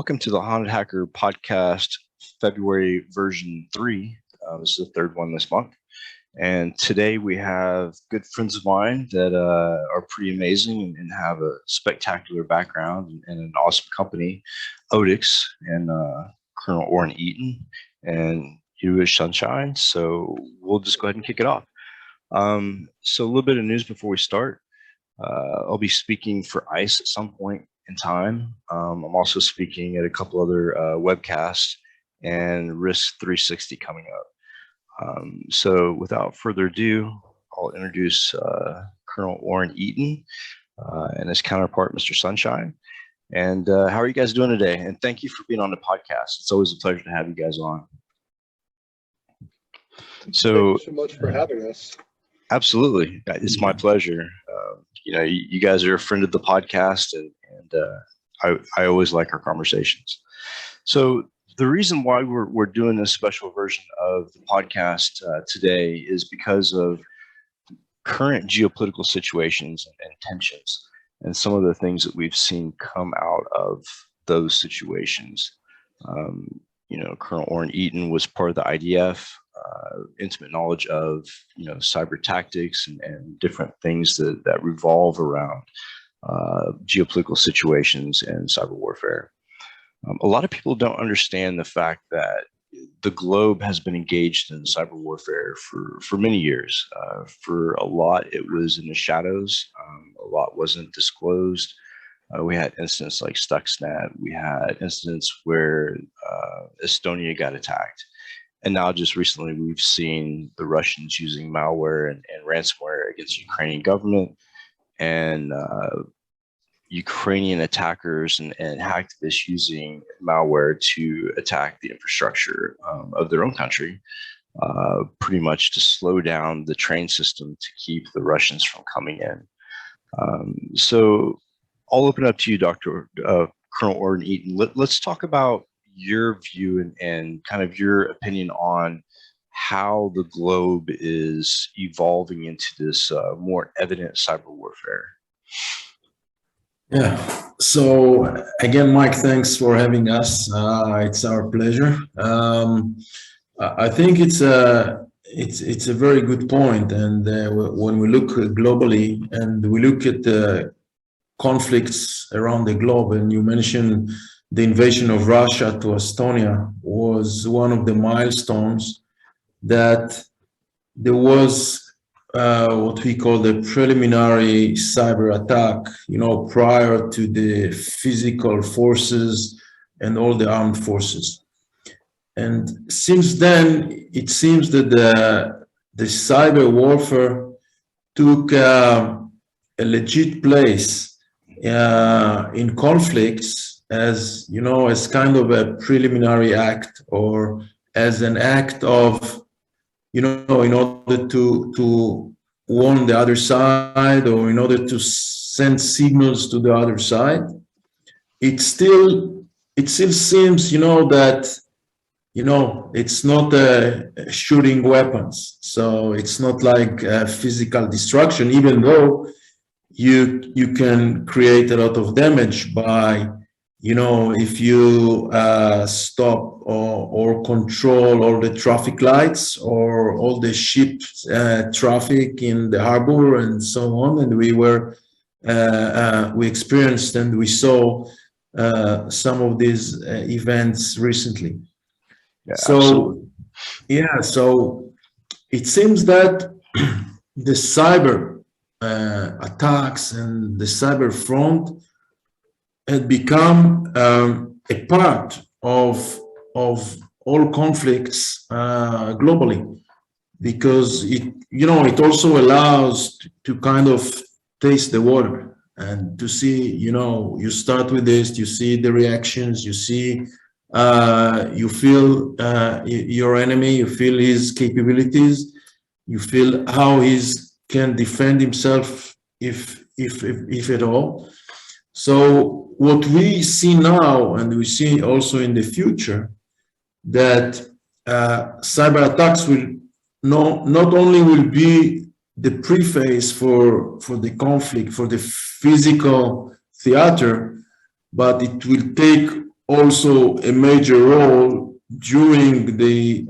Welcome to the Haunted Hacker Podcast, February version 3. This is the third one this month. And today we have good friends of mine that are pretty amazing and have a spectacular background and an awesome company, Odix, and Colonel Oren Eytan and Yehudah Sunshine. So we'll just go ahead and kick it off. So a little bit of news before we start. I'll be speaking for ICE at some point in time. I'm also speaking at a couple other webcasts and Risk 360 coming up. So without further ado, I'll introduce Colonel Oren Eytan and his counterpart, Mr. Sunshine. And how are you guys doing today? And thank you for being on the podcast. It's always a pleasure to have you guys on. So, thank you so much for having us. Absolutely. It's my pleasure. You guys are a friend of the podcast, and I always like our conversations. So the reason why we're doing this special version of the podcast today is because of current geopolitical situations and tensions and some of the things that we've seen come out of those situations. Colonel Oren Eytan was part of the IDF. Intimate knowledge of cyber tactics and different things that revolve around geopolitical situations and cyber warfare. A lot of people don't understand the fact that the globe has been engaged in cyber warfare for many years. For a lot, it was in the shadows. A lot wasn't disclosed. We had incidents like Stuxnet. We had incidents where Estonia got attacked. And now just recently, we've seen the Russians using malware and ransomware against the Ukrainian government, and Ukrainian attackers and hacktivists using malware to attack the infrastructure of their own country, pretty much to slow down the train system to keep the Russians from coming in. So I'll open up to you, Dr. Colonel Oren Eytan. Let's talk about your view and kind of your opinion on how the globe is evolving into this more evident cyber warfare. Yeah. So again, Mike, thanks for having us. It's our pleasure. I think it's a very good point. And when we look globally and we look at the conflicts around the globe, and you mentioned the invasion of Russia to Estonia was one of the milestones that there was what we call the preliminary cyber attack, prior to the physical forces and all the armed forces. And since then, it seems that the cyber warfare took a legit place in conflicts as kind of a preliminary act, or as an act of, in order to warn the other side, or in order to send signals to the other side. It still seems, that, it's not shooting weapons. So it's not like physical destruction, even though you can create a lot of damage by, if you stop or control all the traffic lights or all the ship traffic in the harbor and so on. And we experienced and we saw some of these events recently. Yeah, so, absolutely. So it seems that the cyber attacks and the cyber front had become a part of all conflicts globally, because it also allows to kind of taste the water and to see, you start with this, you see the reactions, you see, you feel your enemy, you feel his capabilities, you feel how he can defend himself if at all. So what we see now, and we see also in the future, that cyber attacks will not only will be the preface for the conflict, for the physical theater, but it will take also a major role during the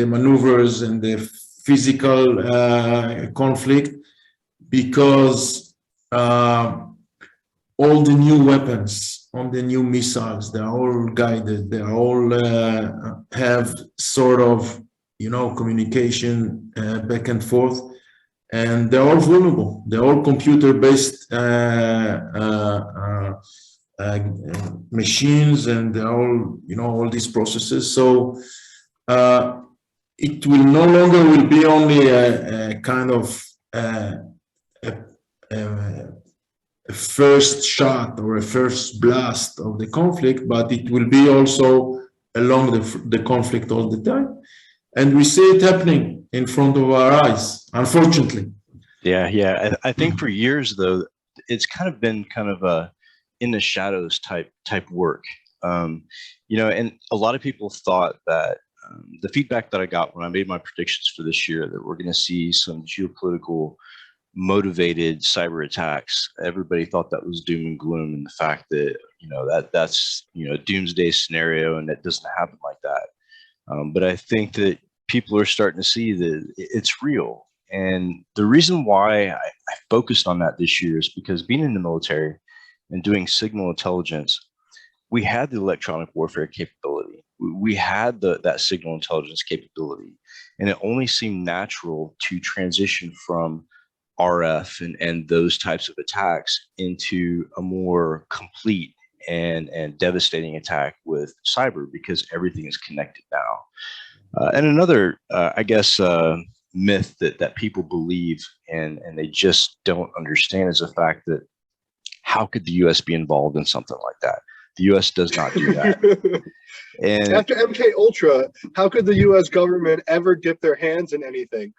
maneuvers and the physical conflict, because all the new weapons, all the new missiles, they're all guided, they all have sort of, communication back and forth, and they're all vulnerable. They're all computer-based machines, and they're all, all these processes. So it will no longer will be only a kind of a first shot or a first blast of the conflict, but it will be also along the conflict all the time. And we see it happening in front of our eyes, unfortunately. Yeah. I think for years, though, it's kind of been in the shadows type work. And a lot of people thought that the feedback that I got when I made my predictions for this year, that we're going to see some geopolitical motivated cyber attacks, everybody thought that was doom and gloom, and the fact that that's a doomsday scenario, and that doesn't happen like that. But I think that people are starting to see that it's real. And the reason why I focused on that this year is because, being in the military and doing signal intelligence, we had the electronic warfare capability. We had that signal intelligence capability, and it only seemed natural to transition from RF and those types of attacks into a more complete and devastating attack with cyber, because everything is connected now. And another, myth that people believe and they just don't understand is the fact that, how could the U.S. be involved in something like that? The U.S. does not do that. And after MK Ultra, how could the U.S. government ever dip their hands in anything?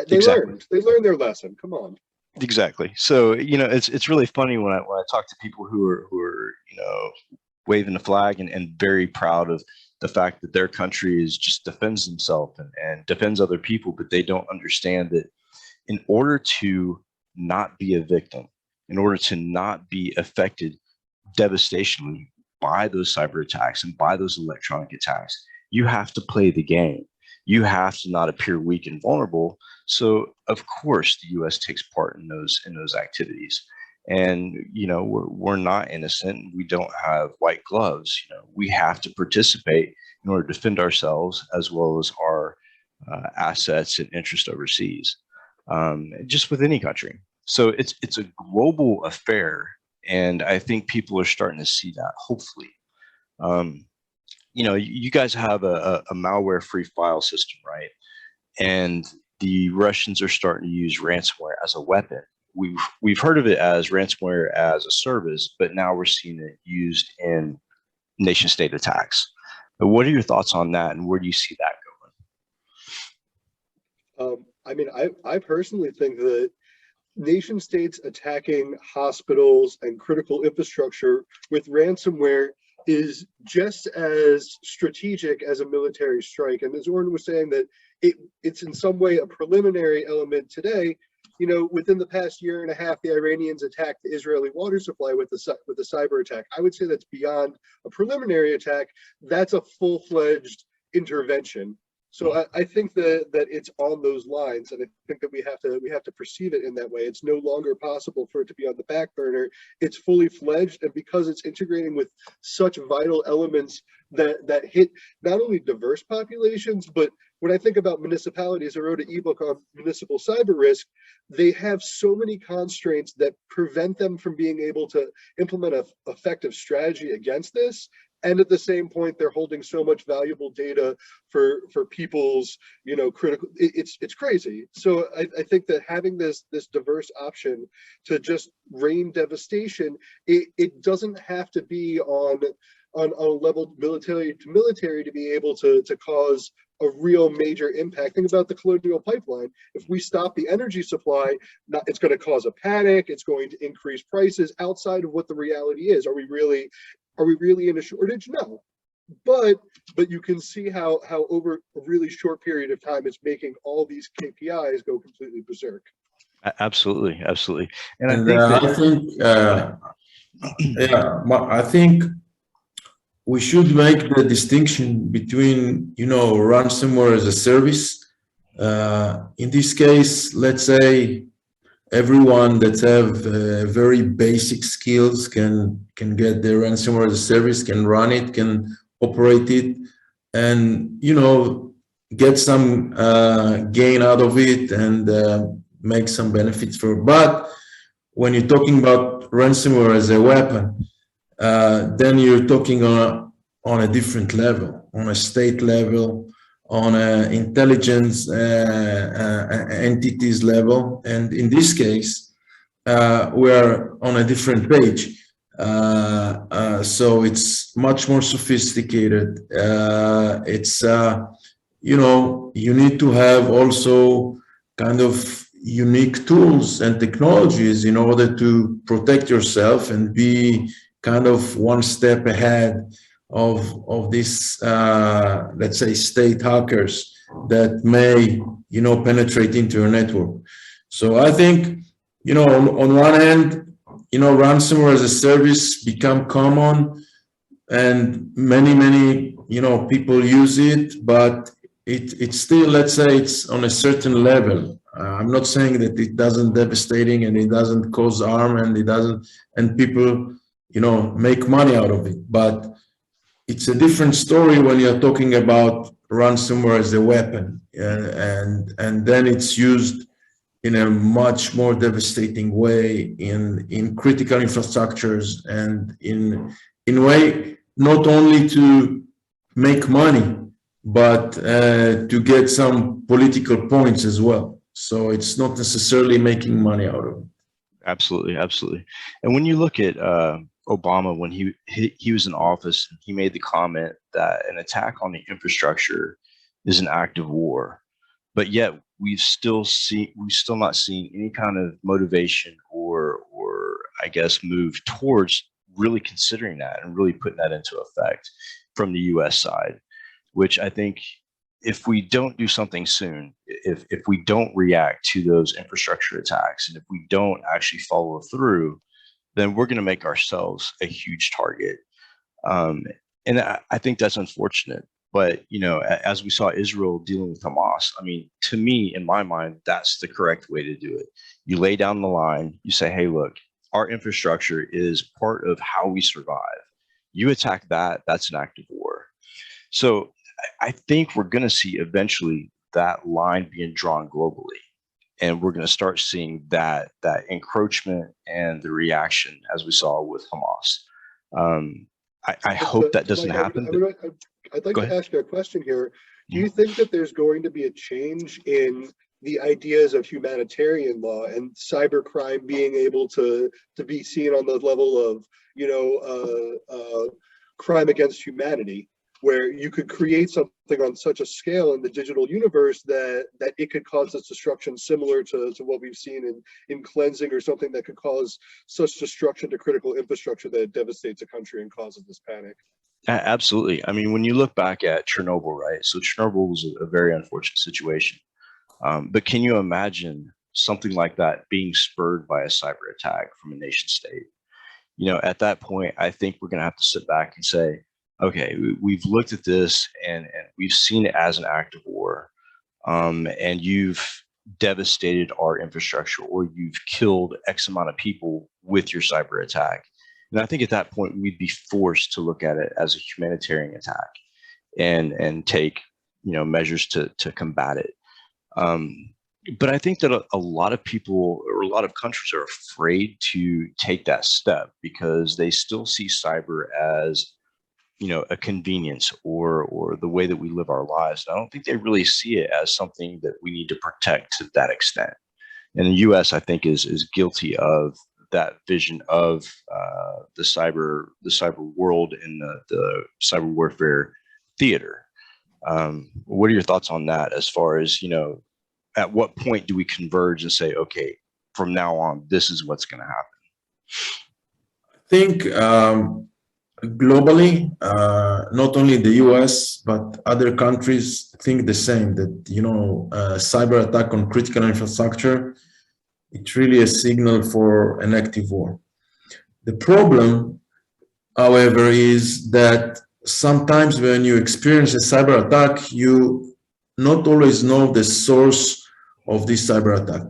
They learned their lesson. Come on. Exactly. So it's really funny when I talk to people who are waving the flag and very proud of the fact that their country is just defends themselves and defends other people, but they don't understand that in order to not be a victim, in order to not be affected devastatingly by those cyber attacks and by those electronic attacks, you have to play the game. You have to not appear weak and vulnerable. So of course the U.S. takes part in those activities. And we're not innocent. We don't have white gloves. We have to participate in order to defend ourselves, as well as our assets and interest overseas, just with any country. So it's a global affair, and I think people are starting to see that. Hopefully, you guys have a malware-free file system, right? And the Russians are starting to use ransomware as a weapon. We've heard of it as ransomware as a service, but now we're seeing it used in nation-state attacks. But what are your thoughts on that, and where do you see that going? I personally think that nation states attacking hospitals and critical infrastructure with ransomware is just as strategic as a military strike. And as Oren was saying, that it's in some way a preliminary element today. Within the past year and a half, the Iranians attacked the Israeli water supply with a cyber attack. I would say that's beyond a preliminary attack. That's a full-fledged intervention. So I think that it's on those lines, and I think that we have to perceive it in that way. It's no longer possible for it to be on the back burner. It's fully fledged, and because it's integrating with such vital elements that hit not only diverse populations, but when I think about municipalities, I wrote an ebook on municipal cyber risk. They have so many constraints that prevent them from being able to implement an effective strategy against this. And at the same point, they're holding so much valuable data for people's, critical. It's crazy. So I think that having this diverse option to just rain devastation, it doesn't have to be on a level military to military to be able to cause a real major impact. Think about the Colonial Pipeline. If we stop the energy supply, it's going to cause a panic. It's going to increase prices outside of what the reality is. Are we really in a shortage? No. But you can see how over a really short period of time, it's making all these KPIs go completely berserk. Absolutely. And I think Yeah, I think we should make the distinction between, ransomware as a service. In this case, let's say everyone that have very basic skills can get the ransomware as a service, can run it, can operate it, and get some gain out of it and make some benefits for. But when you're talking about ransomware as a weapon, then you're talking on a different level, on a state level, on a intelligence entities level. And in this case, we're on a different page. So it's much more sophisticated. You need to have also kind of unique tools and technologies in order to protect yourself and be kind of one step ahead of these, let's say, state hackers that may, penetrate into your network. So I think, on one hand, ransomware as a service become common, and many, people use it, but it's still, let's say, it's on a certain level. I'm not saying that it doesn't devastating and it doesn't cause harm and it doesn't, and people, make money out of it. But it's a different story when you're talking about ransomware as a weapon, and then it's used in a much more devastating way in critical infrastructures and in way not only to make money, but to get some political points as well. So it's not necessarily making money out of it. Absolutely, absolutely. And when you look at Obama, when he was in office, he made the comment that an attack on the infrastructure is an act of war, but yet we've still not seen any kind of motivation or I guess move towards really considering that and really putting that into effect from the U.S. side, which I think if we don't do something soon, if we don't react to those infrastructure attacks, and if we don't actually follow through, then we're going to make ourselves a huge target. And I think that's unfortunate. But, as we saw Israel dealing with Hamas, I mean, to me, in my mind, that's the correct way to do it. You lay down the line, you say, hey, look, our infrastructure is part of how we survive. You attack that, that's an act of war. So I think we're going to see eventually that line being drawn globally. And we're going to start seeing that encroachment and the reaction as we saw with Hamas. I hope that doesn't happen. I'd like to ask you a question here. Do you think that there's going to be a change in the ideas of humanitarian law and cybercrime being able to be seen on the level of, crime against humanity, where you could create something on such a scale in the digital universe that it could cause this destruction similar to what we've seen in cleansing, or something that could cause such destruction to critical infrastructure that it devastates a country and causes this panic? Absolutely. I mean, when you look back at Chernobyl, right? So Chernobyl was a very unfortunate situation. But can you imagine something like that being spurred by a cyber attack from a nation state? At that point, I think we're going to have to sit back and say, okay, we've looked at this and we've seen it as an act of war, and you've devastated our infrastructure, or you've killed X amount of people with your cyber attack. And I think at that point, we'd be forced to look at it as a humanitarian attack and take measures to combat it. But I think that a lot of people, or a lot of countries, are afraid to take that step because they still see cyber as a convenience or the way that we live our lives. I don't think they really see it as something that we need to protect to that extent. And the U.S., I think, is guilty of that vision of the cyber world and the cyber warfare theater. What are your thoughts on that? As far as at what point do we converge and say, okay, from now on, this is what's going to happen? I think globally, not only the US, but other countries think the same, that, cyber attack on critical infrastructure, it's really a signal for an active war. The problem, however, is that sometimes when you experience a cyber attack, you not always know the source of this cyber attack.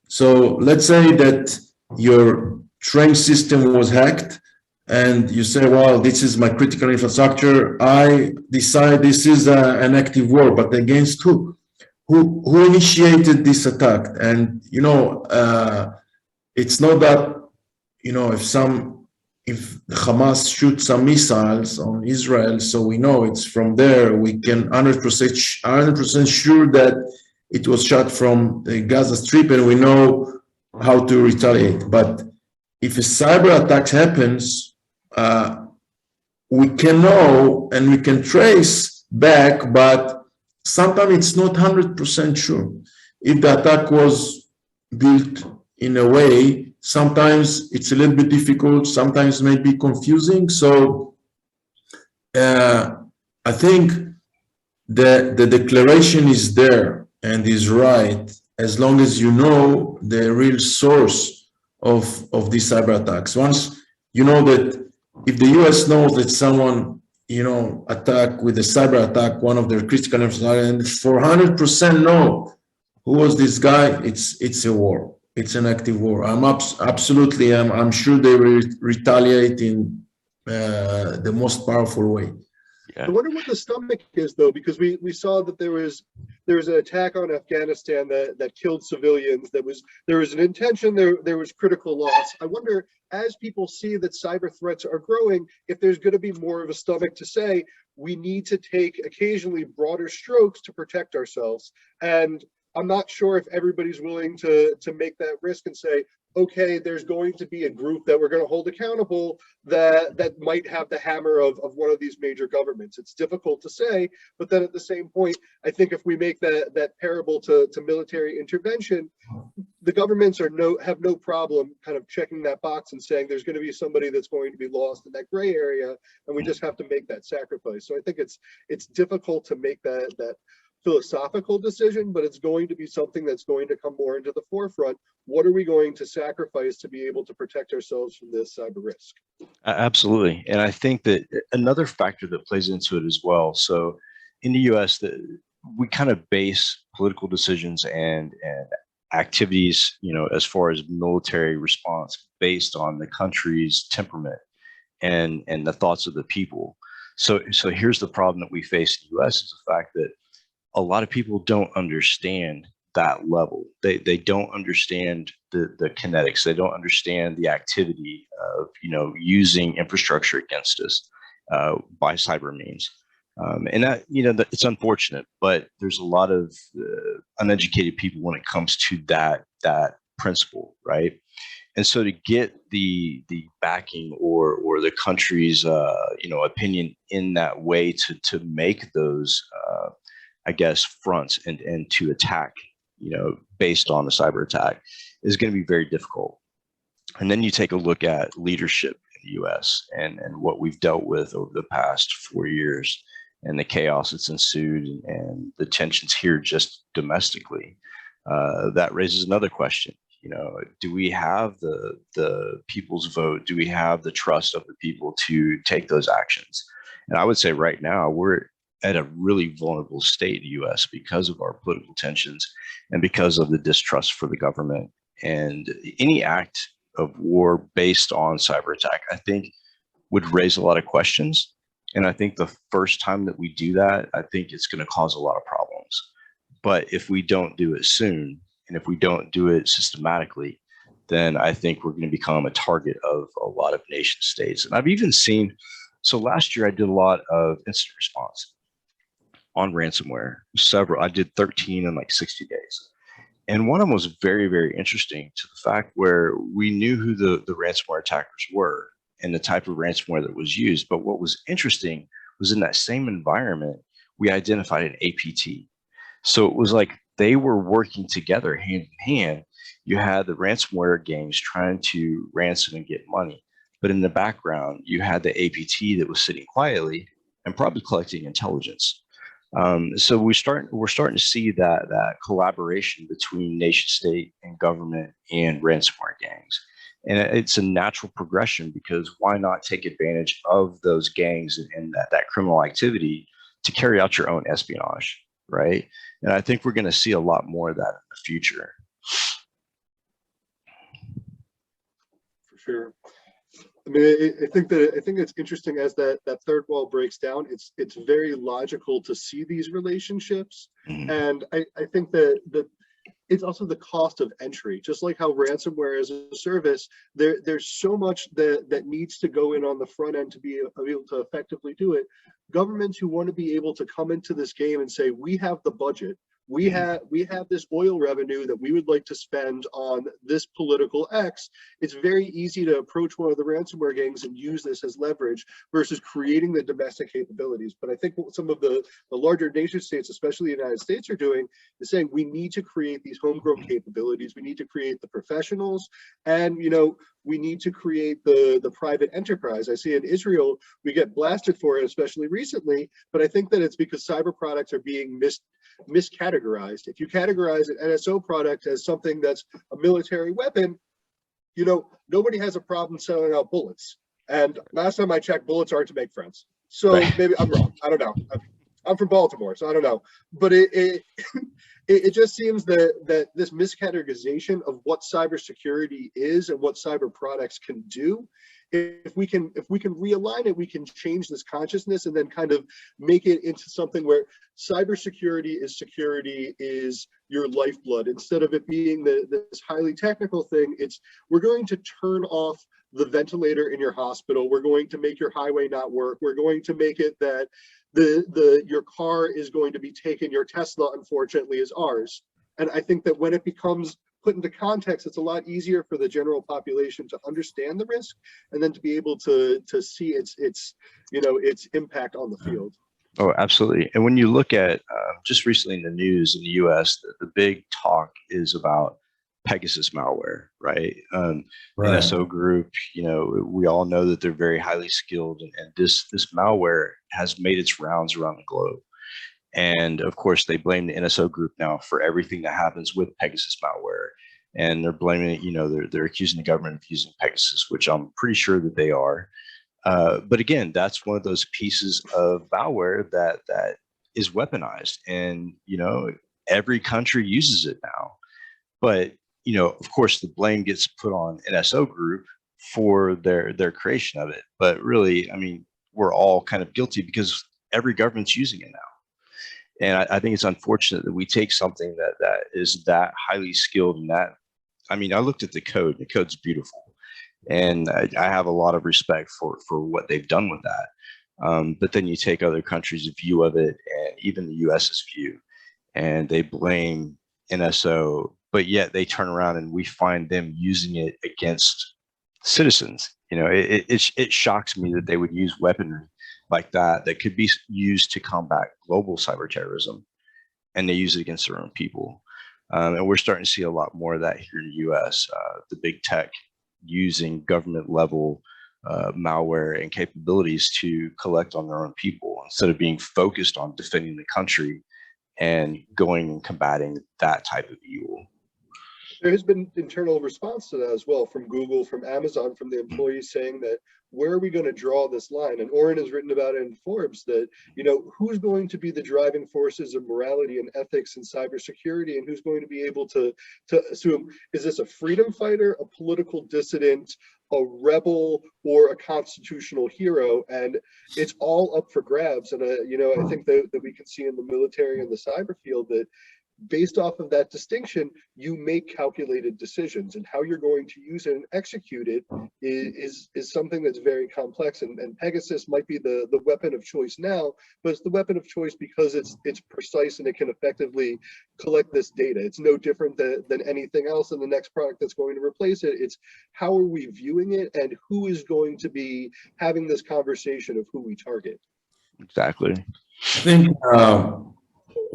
So let's say that your train system was hacked and you say, well, this is my critical infrastructure. I decide this is an active war, but against who? Who initiated this attack? And, it's not that, if Hamas shoots some missiles on Israel, so we know it's from there, we can 100% sure that it was shot from the Gaza Strip, and we know how to retaliate. But if a cyber attack happens, we can know and we can trace back, but sometimes it's not 100% sure. If the attack was built in a way, sometimes it's a little bit difficult, sometimes may be confusing. So I think the declaration is there and is right, as long as you know the real source of these cyber attacks. Once you know that, if the US knows that someone, attack with a cyber attack, one of their critical infrastructure, and for 100% know who was this guy, it's a war. It's an active war. I'm sure they will retaliate in the most powerful way. I wonder what the stomach is, though, because we saw that there was an attack on Afghanistan that killed civilians. There was an intention. There was critical loss. I wonder, as people see that cyber threats are growing, if there's going to be more of a stomach to say we need to take occasionally broader strokes to protect ourselves. And I'm not sure if everybody's willing to make that risk and say, okay, there's going to be a group that we're going to hold accountable that might have the hammer of one of these major governments. It's difficult to say, but then at the same point, I think if we make that parable to military intervention, the governments have no problem kind of checking that box and saying there's going to be somebody that's going to be lost in that gray area, and we just have to make that sacrifice. So I think it's difficult to make that philosophical decision, but it's going to be something that's going to come more into the forefront. What are we going to sacrifice to be able to protect ourselves from this cyber risk? Absolutely. And I think that another factor that plays into it as well. So in the US, we kind of base political decisions and activities, as far as military response based on the country's temperament and the thoughts of the people. So here's the problem that we face in the US is the fact that a lot of people don't understand that level. They don't understand the kinetics. They don't understand the activity of, using infrastructure against us by cyber means. And that, it's unfortunate, but there's a lot of uneducated people when it comes to that principle, right? And so to get the backing or the country's, opinion in that way to make those, fronts and to attack, based on the cyber attack is going to be very difficult. And then you take a look at leadership in the US and what we've dealt with over the past 4 years and the chaos that's ensued and the tensions here just domestically. That raises another question. Do we have the people's vote? Do we have the trust of the people to take those actions? And I would say right now we're at a really vulnerable state in the US because of our political tensions and because of the distrust for the government. And any act of war based on cyber attack, I think, would raise a lot of questions. And I think the first time that we do that, I think it's going to cause a lot of problems. But if we don't do it soon, and if we don't do it systematically, then I think we're going to become a target of a lot of nation states. And I've even seen, so last year I did a lot of incident response on ransomware. I did 13 in like 60 days. And one of them was very, very interesting to the fact where we knew who the ransomware attackers were and the type of ransomware that was used. But what was interesting was in that same environment, we identified an APT. So it was like they were working together hand in hand. You had the ransomware gangs trying to ransom and get money. But in the background, you had the APT that was sitting quietly and probably collecting intelligence. So we're starting to see that collaboration between nation state and government and ransomware gangs. And it's a natural progression, because why not take advantage of those gangs and that criminal activity to carry out your own espionage, right? And I think we're going to see a lot more of that in the future. For sure. I mean, I think it's interesting as that third wall breaks down. It's very logical to see these relationships, and I think that it's also the cost of entry. Just like how ransomware is a service, there's so much that needs to go in on the front end to be able to effectively do it. Governments who want to be able to come into this game and say, we have the budget, we have this oil revenue that we would like to spend on this political X. It's very easy to approach one of the ransomware gangs and use this as leverage versus creating the domestic capabilities. But I think what some of the larger nation states, especially the United States, are doing is saying we need to create these homegrown capabilities. We need to create the professionals, and we need to create the private enterprise. I see in Israel, we get blasted for it, especially recently, but I think that it's because cyber products are being miscategorized. If you categorize an NSO product as something that's a military weapon, nobody has a problem selling out bullets. And last time I checked, bullets aren't to make friends. So maybe I'm wrong. I don't know. I'm from Baltimore, so I don't know. But it just seems that this miscategorization of what cybersecurity is and what cyber products can do, if we can realign it, we can change this consciousness and then kind of make it into something where cybersecurity is your lifeblood. Instead of it being this highly technical thing, we're going to turn off the ventilator in your hospital. We're going to make your highway not work. We're going to make it that your car is going to be taken. Your Tesla, unfortunately, is ours. And I think that when it becomes put into context, it's a lot easier for the general population to understand the risk and then to be able to see its impact on the field. Oh, absolutely. And when you look at just recently in the news in the US, the big talk is about Pegasus malware, right? NSO group, we all know that they're very highly skilled, and this malware has made its rounds around the globe. And of course, they blame the NSO group now for everything that happens with Pegasus malware. And they're blaming it, they're accusing the government of using Pegasus, which I'm pretty sure that they are. But again, that's one of those pieces of malware that is weaponized, and every country uses it now. But of course, the blame gets put on NSO group for their creation of it. But really, I mean, we're all kind of guilty because every government's using it now. And I think it's unfortunate that we take something that is that highly skilled and that, I mean, I looked at the code. The code's beautiful, and I have a lot of respect for what they've done with that. But then you take other countries' view of it, and even the US's view, and they blame NSO, but yet they turn around and we find them using it against citizens. It shocks me that they would use weaponry like that could be used to combat global cyber terrorism, and they use it against their own people. And we're starting to see a lot more of that here in the US, the big tech using government level malware and capabilities to collect on their own people instead of being focused on defending the country and going and combating that type of evil. There has been internal response to that as well from Google, from Amazon, from the employees saying that, where are we going to draw this line? And Oren has written about it in Forbes that, who's going to be the driving forces of morality and ethics in cybersecurity, and who's going to be able to assume, is this a freedom fighter, a political dissident, a rebel, or a constitutional hero? And it's all up for grabs. And, I think that we can see in the military and the cyber field that based off of that distinction, you make calculated decisions, and how you're going to use it and execute it is something that's very complex. And Pegasus might be the weapon of choice now, but it's the weapon of choice because it's precise and it can effectively collect this data. It's no different than anything else in the next product that's going to replace it. It's how are we viewing it, and who is going to be having this conversation of who we target. Exactly. I think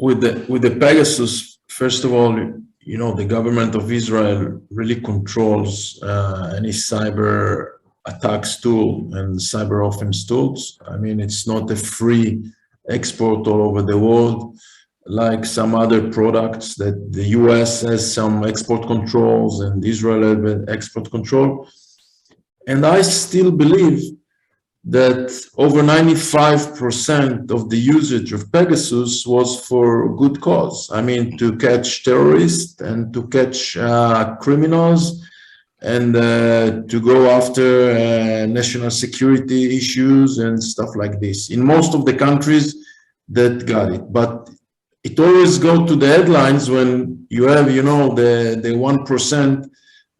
with the Pegasus, first of all, the government of Israel really controls any cyber attacks tool and cyber offense tools. I mean, it's not a free export all over the world. like some other products that the US has some export controls and Israel has export control. And I still believe that over 95% of the usage of Pegasus was for good cause. I mean, to catch terrorists and to catch criminals and to go after national security issues and stuff like this. In most of the countries that got it, but it always goes to the headlines when you have, you know, the 1%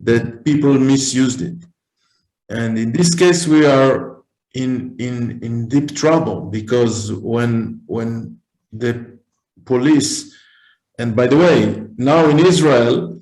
that people misused it. And in this case, we are in deep trouble, because when the police, and by the way, now in Israel,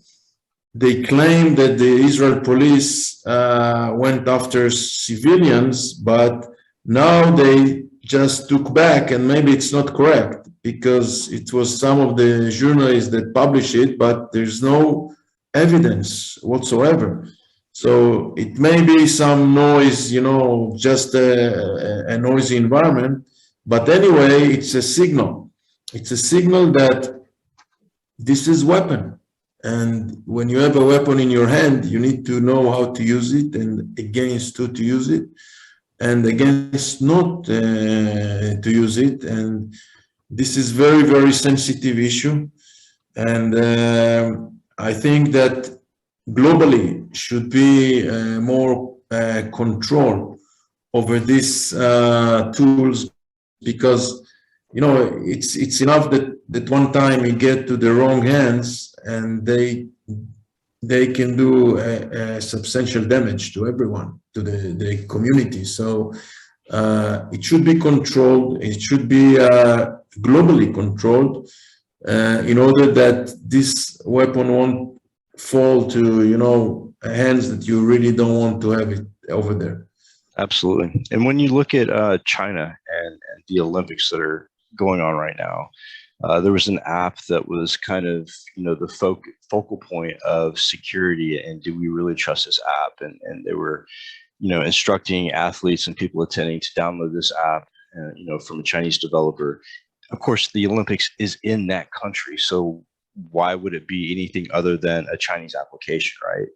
they claim that the Israel police went after civilians, but now they just took back, and maybe it's not correct, because it was some of the journalists that published it, but there's no evidence whatsoever. So it may be some noise, you know, just a noisy environment, but anyway, it's a signal. It's a signal that this is weapon. And when you have a weapon in your hand, you need to know how to use it, and against who to use it, and against not to use it. And this is very, very sensitive issue. And I think that globally should be more control over these tools, because, you know, it's enough that one time you get to the wrong hands and they can do a substantial damage to everyone, to the community. So it should be controlled. It should be globally controlled in order that this weapon won't fall to, you know, hands that you really don't want to have it over there. Absolutely. And when you look at China and the Olympics that are going on right now, there was an app that was kind of, you know, the focal point of security, and do we really trust this app? And they were, you know, instructing athletes and people attending to download this app, you know, from a Chinese developer. Of course, the Olympics is in that country, so why would it be anything other than a Chinese application, right?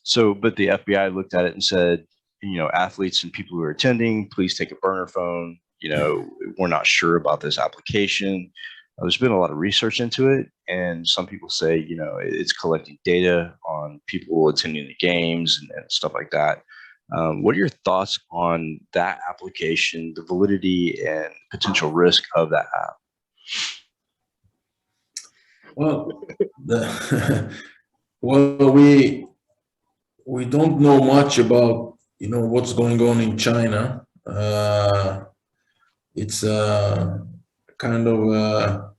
So, but the FBI looked at it and said, you know, athletes and people who are attending, please take a burner phone. You know, we're not sure about this application. There's been a lot of research into it, and some people say, you know, it's collecting data on people attending the games and stuff like that. What are your thoughts on that application, the validity and potential risk of that app? Well, well, we don't know much about, you know, what's going on in China. It's kind of a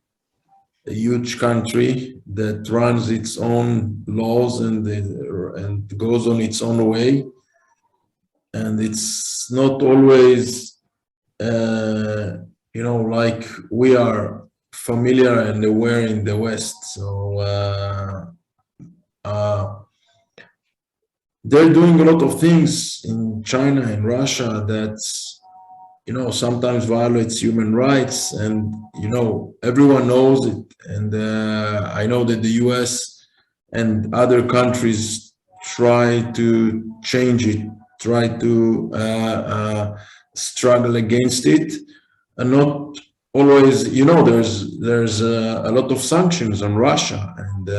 huge country that runs its own laws and goes on its own way, and it's not always, you know, like we are familiar and aware in the West. So they're doing a lot of things in China and Russia that, you know, sometimes violates human rights, and, you know, everyone knows it. And I know that the US and other countries try to change it, try to struggle against it, and not always, you know, there's a lot of sanctions on Russia, and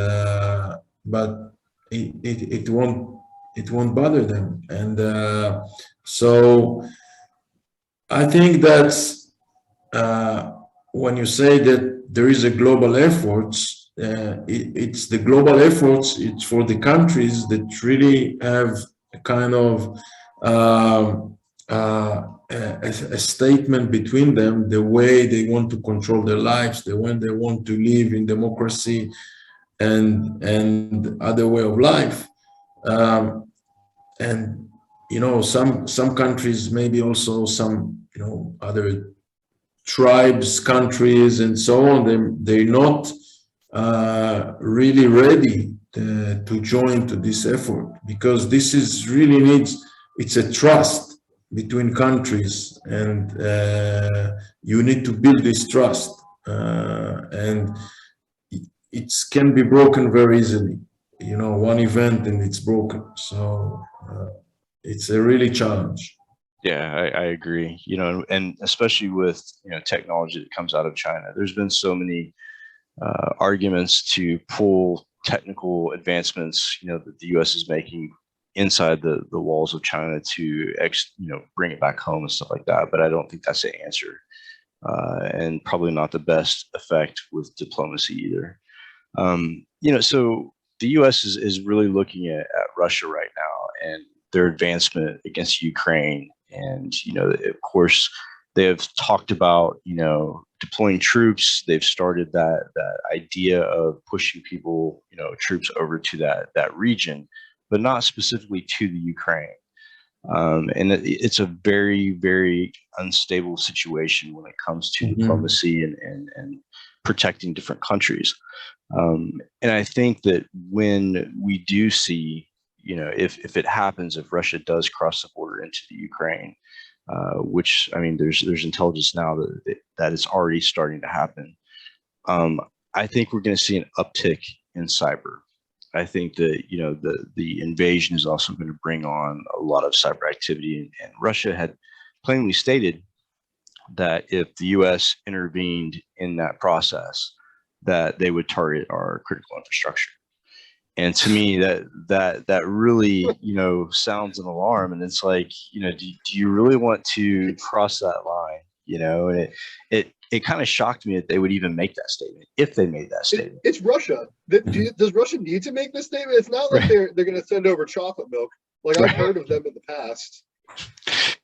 but it won't bother them. And so I think that when you say that there is a global efforts, it's the global efforts. It's for the countries that really have a kind of a statement between them, the way they want to control their lives, the way they want to live in democracy and other way of life. And, you know, some countries, maybe also some, you know, other tribes, countries, and so on, they're not really ready to join to this effort, because this is really needs, it's a trust between countries, and you need to build this trust. and it can be broken very easily. You know, one event and it's broken. So it's a really challenge. Yeah, I agree. You know, and especially with, you know, technology that comes out of China, there's been so many arguments to pull technical advancements, you know, that the U.S. is making inside the walls of China to you know, bring it back home and stuff like that. But I don't think that's the answer, and probably not the best effect with diplomacy either. You know, so the U.S. is really looking at Russia right now and their advancement against Ukraine, and you know, of course, they have talked about, you know, deploying troops. They've started that idea of pushing people, you know, troops over to that region, but not specifically to the Ukraine. And it's a very, very unstable situation when it comes to diplomacy and protecting different countries. And I think that when we do see, you know, if it happens, if Russia does cross the border into the Ukraine, which, I mean, there's intelligence now that is already starting to happen. I think we're going to see an uptick in cyber. I think that, you know, the invasion is also going to bring on a lot of cyber activity, and Russia had plainly stated that if the U.S. intervened in that process, that they would target our critical infrastructure. And to me, that really, you know, sounds an alarm. And it's like, you know, do you really want to cross that line? You know, and it kind of shocked me that they would even make that statement, if they made that statement. It's Russia. Does Russia need to make this statement? It's not like they're going to send over chocolate milk. Like I've heard of them in the past.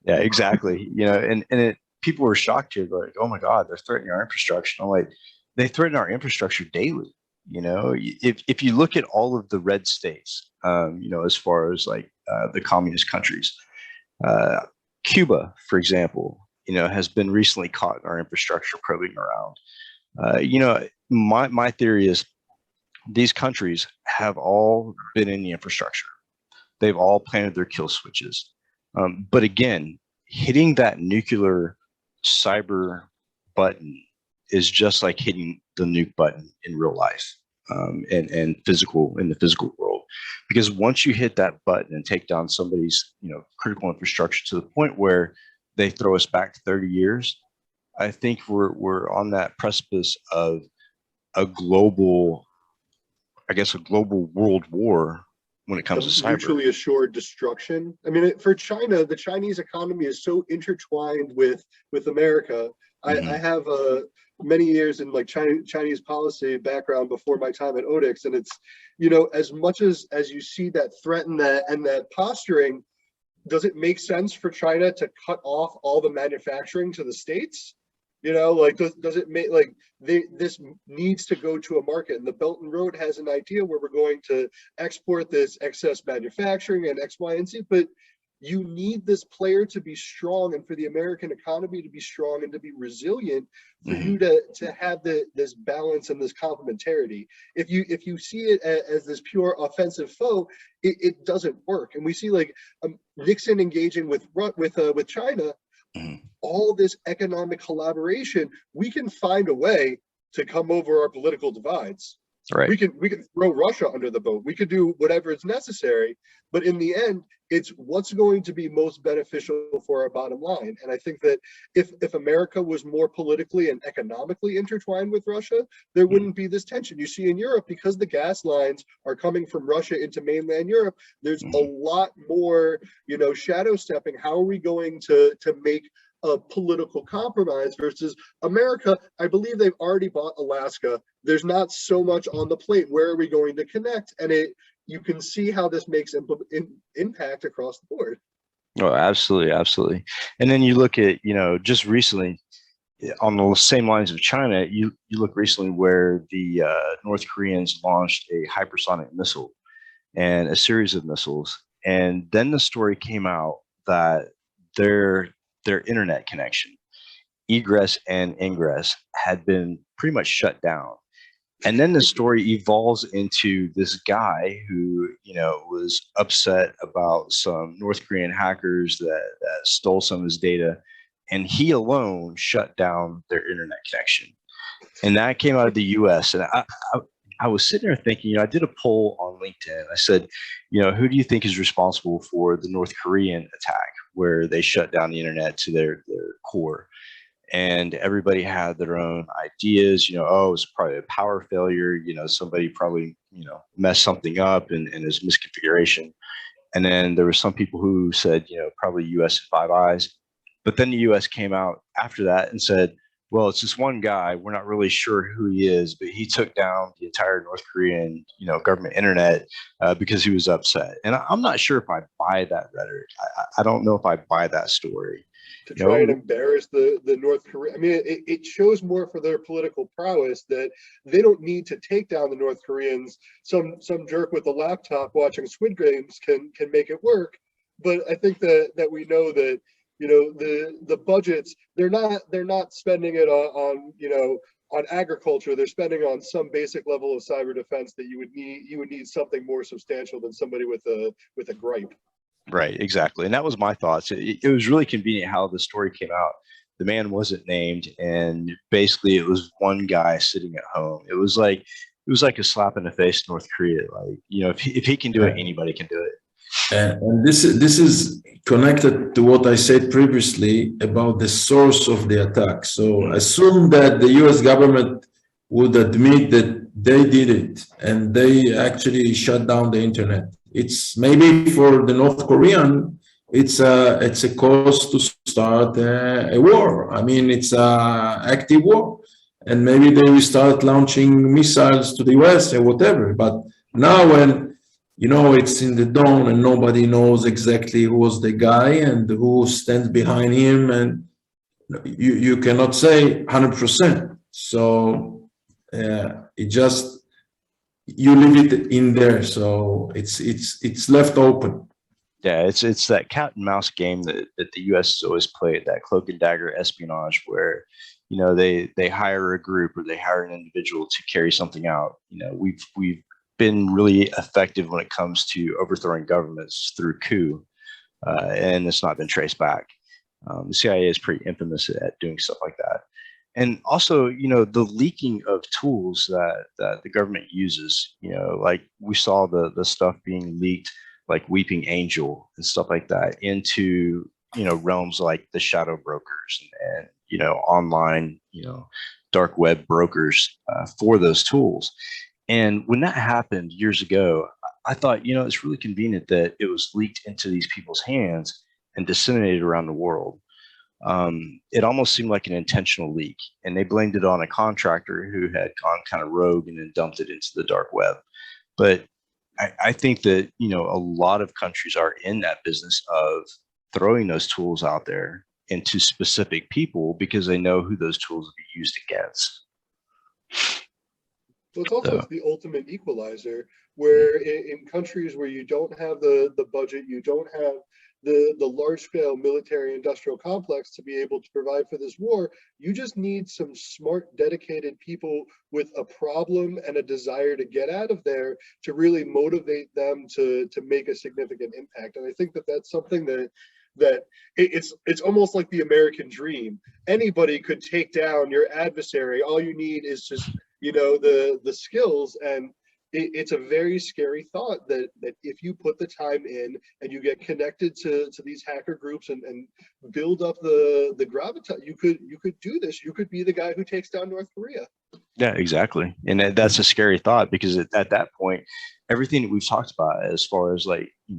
Yeah, exactly. You know, and people were shocked here, like, oh my God, they're threatening our infrastructure. I'm like, they threaten our infrastructure daily. You know, if you look at all of the red states, you know, as far as like the communist countries, Cuba, for example, you know, has been recently caught in our infrastructure probing around. You know, my theory is these countries have all been in the infrastructure. They've all planted their kill switches. But again, hitting that nuclear cyber button is just like hitting the nuke button in real life, and physical, in the physical world. Because once you hit that button and take down somebody's, you know, critical infrastructure to the point where they throw us back 30 years, I think we're on that precipice of a global, I guess, a global world war when it comes to cyber. Mutually assured destruction. I mean, for China, the Chinese economy is so intertwined with America. I have many years in like Chinese policy background before my time at Odix, and it's, you know, as much as you see that threat and that posturing, does it make sense for China to cut off all the manufacturing to the States? You know, like, does it make, like, this needs to go to a market, and the Belt and Road has an idea where we're going to export this excess manufacturing and X, Y, and Z, but you need this player to be strong, and for the American economy to be strong and to be resilient, for you to have this balance and this complementarity. If you see it as this pure offensive foe, it doesn't work. And we see like Nixon engaging with China, all this economic collaboration. We can find a way to come over our political divides. Right. We can throw Russia under the boat. We could do whatever is necessary, but in the end, it's what's going to be most beneficial for our bottom line. And I think that if America was more politically and economically intertwined with Russia, there wouldn't be this tension you see in Europe, because the gas lines are coming from Russia into mainland Europe. There's a lot more, you know, shadow stepping. How are we going to make a political compromise versus America? I believe they've already bought Alaska. There's not so much on the plate. Where are we going to connect? And you can see how this makes impact across the board. Oh, absolutely, absolutely. And then you look at, you know, just recently, on the same lines of China, you look recently where the North Koreans launched a hypersonic missile and a series of missiles, and then the story came out that their internet connection, egress and ingress, had been pretty much shut down. And then the story evolves into this guy who, you know, was upset about some North Korean hackers that stole some of his data, and he alone shut down their internet connection. And that came out of the US. And I was sitting there thinking, I did a poll on LinkedIn. I said, who do you think is responsible for the North Korean attack where they shut down the internet to their core? And everybody had their own ideas, oh, it's probably a power failure. Somebody probably, messed something up and there's misconfiguration. And then there were some people who said, probably US Five Eyes. But then the US came out after that and said, well, it's this one guy. We're not really sure who he is, but he took down the entire North Korean, government internet because he was upset. And I'm not sure if I buy that rhetoric. I don't know if I buy that story. To try and embarrass the North Korea. I mean, it shows more for their political prowess that they don't need to take down the North Koreans. Some jerk with a laptop watching Squid Games can make it work. But I think that we know that the budgets, they're not spending it on agriculture. They're spending on some basic level of cyber defense that you would need something more substantial than somebody with a gripe. Right, exactly. And that was my thoughts. It was really convenient how the story came out. The man wasn't named, and basically it was one guy sitting at home. It was like a slap in the face to North Korea. Like, if he can do it, anybody can do it. And this is connected to what I said previously about the source of the attack. So assume that the US government would admit that they did it and they actually shut down the internet. It's maybe for the North Korean, it's a cause to start a war. I mean, it's an active war, and maybe they will start launching missiles to the US or whatever. But now when it's in the dawn and nobody knows exactly who was the guy and who stands behind him, and you cannot say 100%. So it just, you leave it in there, so it's left open. Yeah, it's that cat and mouse game that the U.S. has always played, that cloak and dagger espionage, where they hire a group or they hire an individual to carry something out. We've been really effective when it comes to overthrowing governments through coup, and it's not been traced back. The CIA is pretty infamous at doing stuff like that. And also, the leaking of tools that the government uses, like we saw the stuff being leaked, like Weeping Angel and stuff like that, into, realms like the shadow brokers and online, dark web brokers for those tools. And when that happened years ago, I thought, it's really convenient that it was leaked into these people's hands and disseminated around the world. It almost seemed like an intentional leak, and they blamed it on a contractor who had gone kind of rogue and then dumped it into the dark web. But I think that, a lot of countries are in that business of throwing those tools out there into specific people because they know who those tools will be used against. Well, it's also the ultimate equalizer, where in countries where you don't have the budget, you don't have the large-scale military-industrial complex to be able to provide for this war, you just need some smart, dedicated people with a problem and a desire to get out of there to really motivate them to make a significant impact. And I think that that's something that it's almost like the American dream. Anybody could take down your adversary. All you need is just the skills, and it's a very scary thought that if you put the time in and you get connected to these hacker groups and build up the gravitas, you could do this. You could be the guy who takes down North Korea. Yeah, exactly. And that's a scary thought, because at that point, everything that we've talked about as far as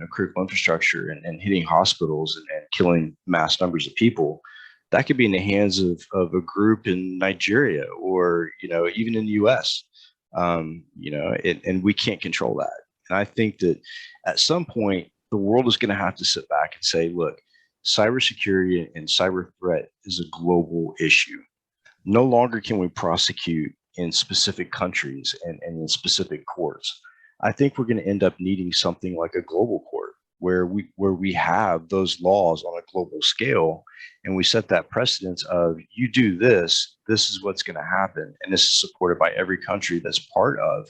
critical infrastructure and hitting hospitals and killing mass numbers of people, that could be in the hands of a group in Nigeria or, even in the US. And we can't control that. And I think that at some point, the world is going to have to sit back and say, look, cybersecurity and cyber threat is a global issue. No longer can we prosecute in specific countries and in specific courts. I think we're going to end up needing something like a global court where we have those laws on a global scale, and we set that precedence of, you do this is what's going to happen, and this is supported by every country that's part of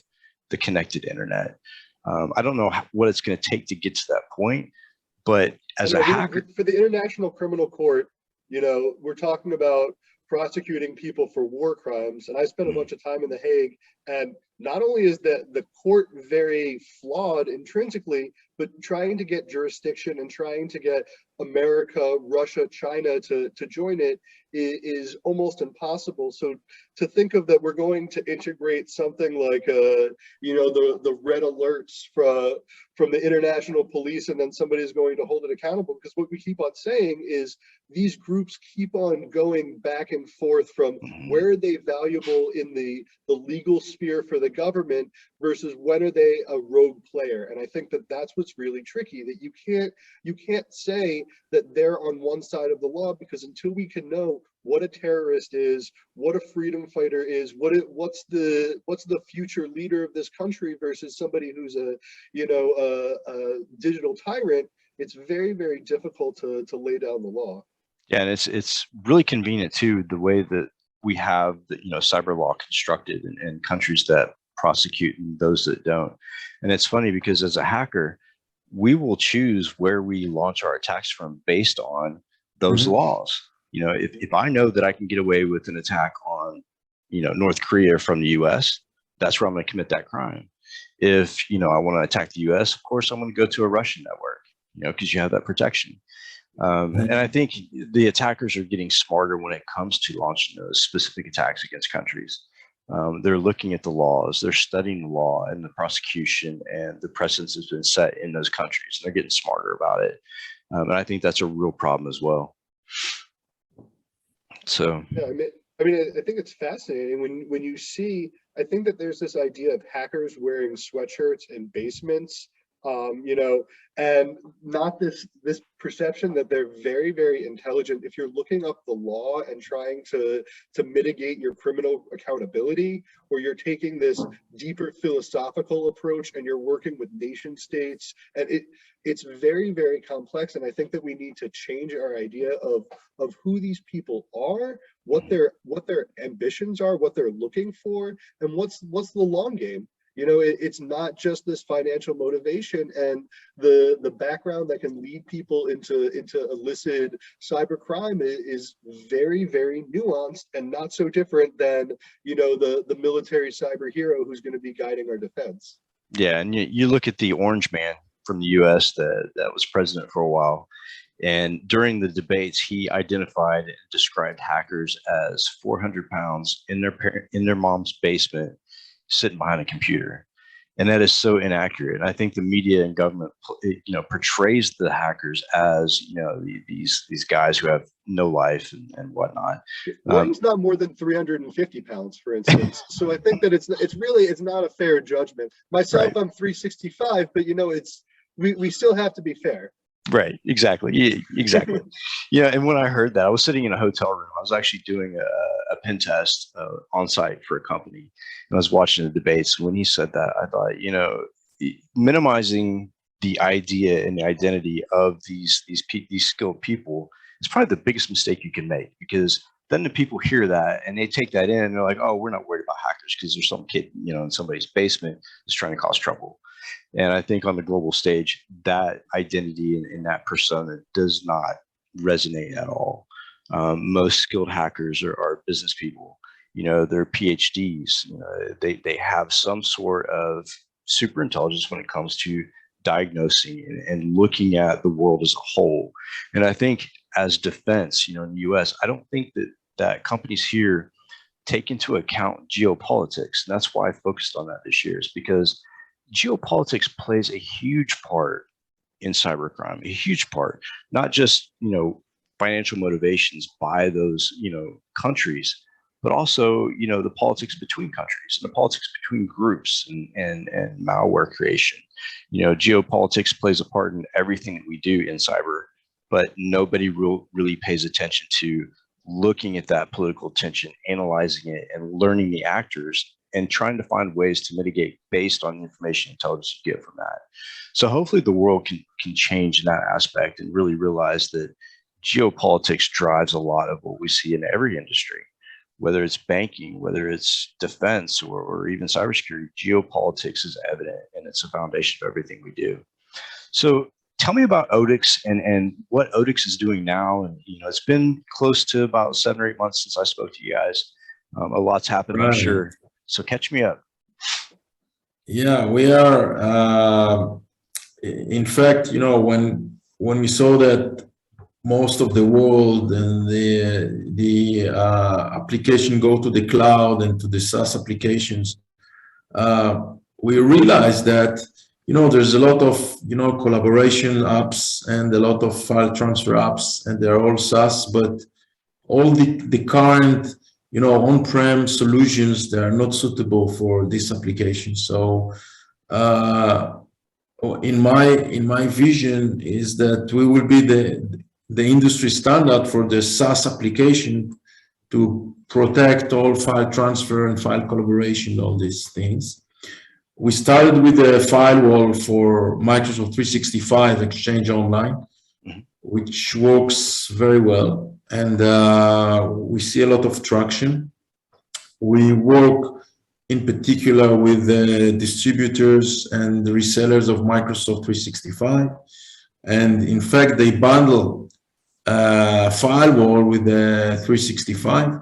the connected internet. I don't know what it's going to take to get to that point, but as a hacker, for the International Criminal Court, we're talking about prosecuting people for war crimes. And I spent a bunch of time in The Hague, and not only is that the court very flawed intrinsically, but trying to get jurisdiction and trying to get America, Russia, China to join it is almost impossible. So to think of that we're going to integrate something like the red alerts from the international police, and then somebody's going to hold it accountable, because what we keep on saying is these groups keep on going back and forth from where are they valuable in the legal sphere for the government versus when are they a rogue player. And I think that that's what's really tricky, that you can't say that they're on one side of the law, because until we can know what a terrorist is, what a freedom fighter is, what's the future leader of this country versus somebody who's a digital tyrant, it's very, very difficult to lay down the law. Yeah, and it's really convenient too, the way that we have the cyber law constructed in countries that prosecute and those that don't. And it's funny because as a hacker, we will choose where we launch our attacks from based on those laws. If I know that I can get away with an attack on North Korea from the US, that's where I'm going to commit that crime. If I want to attack the US, of course I'm going to go to a Russian network, because you have that protection. And I think the attackers are getting smarter when it comes to launching those specific attacks against countries. They're looking at the laws, they're studying the law and the prosecution and the precedence has been set in those countries, and they're getting smarter about it. And I think that's a real problem as well. So yeah, I think it's fascinating when you see. I think that there's this idea of hackers wearing sweatshirts in basements, and not this perception that they're very, very intelligent. If you're looking up the law and trying to mitigate your criminal accountability, or you're taking this deeper philosophical approach and you're working with nation states, and it's very, very complex. And I think that we need to change our idea of who these people are, what their ambitions are, what they're looking for, and what's the long game. It's not just this financial motivation and the background that can lead people into illicit cybercrime is very, very nuanced and not so different than the military cyber hero who's going to be guiding our defense. yeah, and you look at the orange man from the US that was president for a while, and during the debates he identified and described hackers as 400 pounds in their mom's basement sitting behind a computer. And that is so inaccurate. I think the media and government, portrays the hackers as, these guys who have no life and whatnot. One's not more than 350 pounds, for instance. So I think that it's not a fair judgment. Myself, right. I'm 365, but we still have to be fair. Right. Exactly. Exactly. And when I heard that, I was sitting in a hotel room. I was actually doing a pen test on site for a company, and I was watching the debates. When he said that, I thought, minimizing the idea and the identity of these skilled people is probably the biggest mistake you can make, because then the people hear that and they take that in and they're like, oh, we're not worried about hackers because there's some kid, in somebody's basement that's trying to cause trouble. And I think on the global stage, that identity and that persona does not resonate at all. Most skilled hackers are business people. They're PhDs. They have some sort of super intelligence when it comes to diagnosing and looking at the world as a whole. And I think as defense, in the US, I don't think that companies here take into account geopolitics. And that's why I focused on that this year, is because geopolitics plays a huge part in cybercrime, a huge part, not just, financial motivations by those, countries, but also, the politics between countries and the politics between groups and malware creation. Geopolitics plays a part in everything that we do in cyber, but nobody really pays attention to looking at that political tension, analyzing it, and learning the actors and trying to find ways to mitigate based on the information intelligence you get from that. So hopefully the world can change in that aspect and really realize that geopolitics drives a lot of what we see in every industry, whether it's banking, whether it's defense, or even cybersecurity. Geopolitics is evident, and it's a foundation of everything we do. So tell me about odix and what odix is doing now. And it's been close to about 7 or 8 months since I spoke to you guys. A lot's happened, I'm sure. So catch me up. Yeah, we are. In fact, when we saw that most of the world and the application go to the cloud and to the SaaS applications, we realized that there's a lot of collaboration apps and a lot of file transfer apps, and they're all SaaS, but all the current on-prem solutions, they are not suitable for this application. So in my vision is that we will be the industry standard for the SaaS application to protect all file transfer and file collaboration, all these things. We started with a firewall for Microsoft 365 Exchange Online, which works very well, and we see a lot of traction. We work in particular with the distributors and the resellers of Microsoft 365, and in fact they bundle firewall with the 365.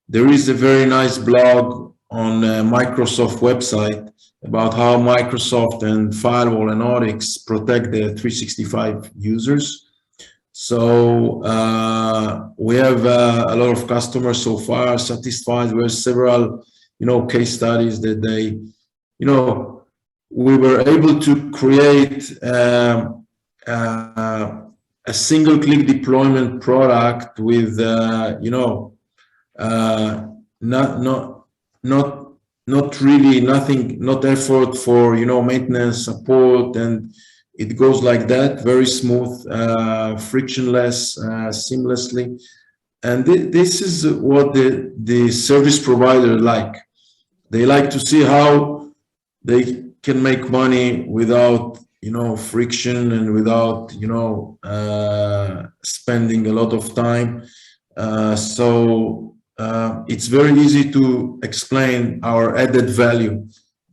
There is a very nice blog on Microsoft website about how Microsoft and firewall and odix protect the 365 users. So we have a lot of customers so far satisfied. We have several case studies that they we were able to create a single click deployment product with not really nothing, not effort for maintenance, support, and it goes like that, very smooth, frictionless, seamlessly. And this is what the service provider like. They like to see how they can make money without friction and without spending a lot of time. So it's very easy to explain our added value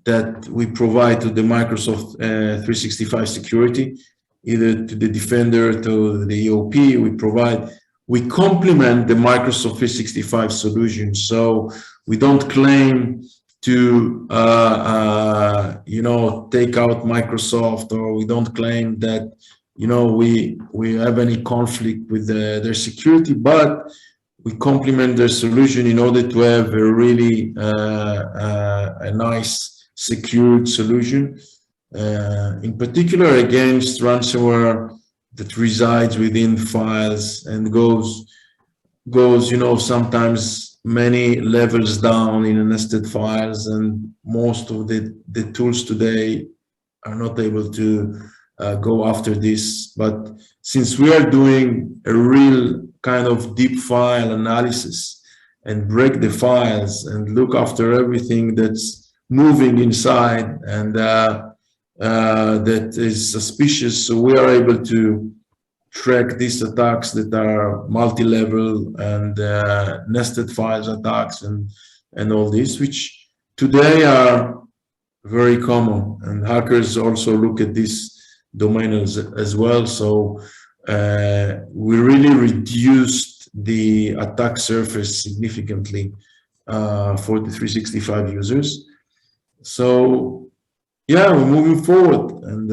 that we provide to the Microsoft 365 security, either to the Defender, to the EOP. We complement the Microsoft 365 solution. So we don't claim to take out Microsoft, or we don't claim that we have any conflict with their security, but we complement their solution in order to have a really a nice secured solution, in particular against ransomware that resides within files and goes sometimes many levels down in nested files, and most of the tools today are not able to go after this. But since we are doing a real kind of deep file analysis and break the files and look after everything that's moving inside and that is suspicious, so we are able to track these attacks that are multi-level and nested files attacks and all this, which today are very common, and hackers also look at this domain as well. So we really reduced the attack surface significantly for the 365 users. So yeah, we're moving forward, and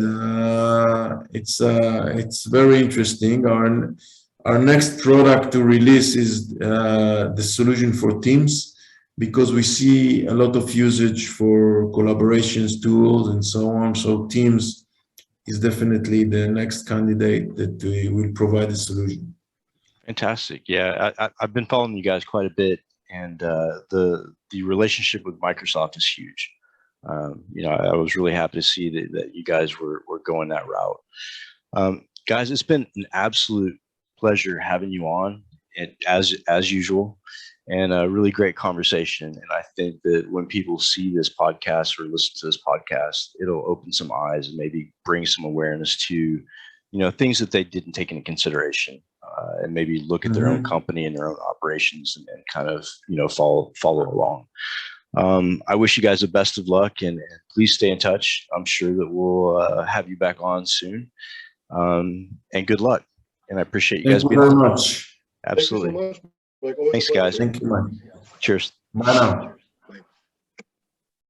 it's very interesting. Our next product to release is the solution for Teams, because we see a lot of usage for collaborations tools and so on. So Teams is definitely the next candidate that we will provide a solution. Fantastic. Yeah, I've been following you guys quite a bit, and the relationship with Microsoft is huge. I was really happy to see that you guys were going that route. Guys, it's been an absolute pleasure having you on, as usual, and a really great conversation. And I think that when people see this podcast or listen to this podcast, it'll open some eyes and maybe bring some awareness to, things that they didn't take into consideration, and maybe look at their own company and their own operations and kind of, follow along. I wish you guys the best of luck, and please stay in touch. I'm sure that we'll have you back on soon. And good luck. And I appreciate you Thank guys you being very on. much. Absolutely. Thank you so much. Like, always a Thanks, pleasure. guys. Thank you, Mike. Cheers. Bye now.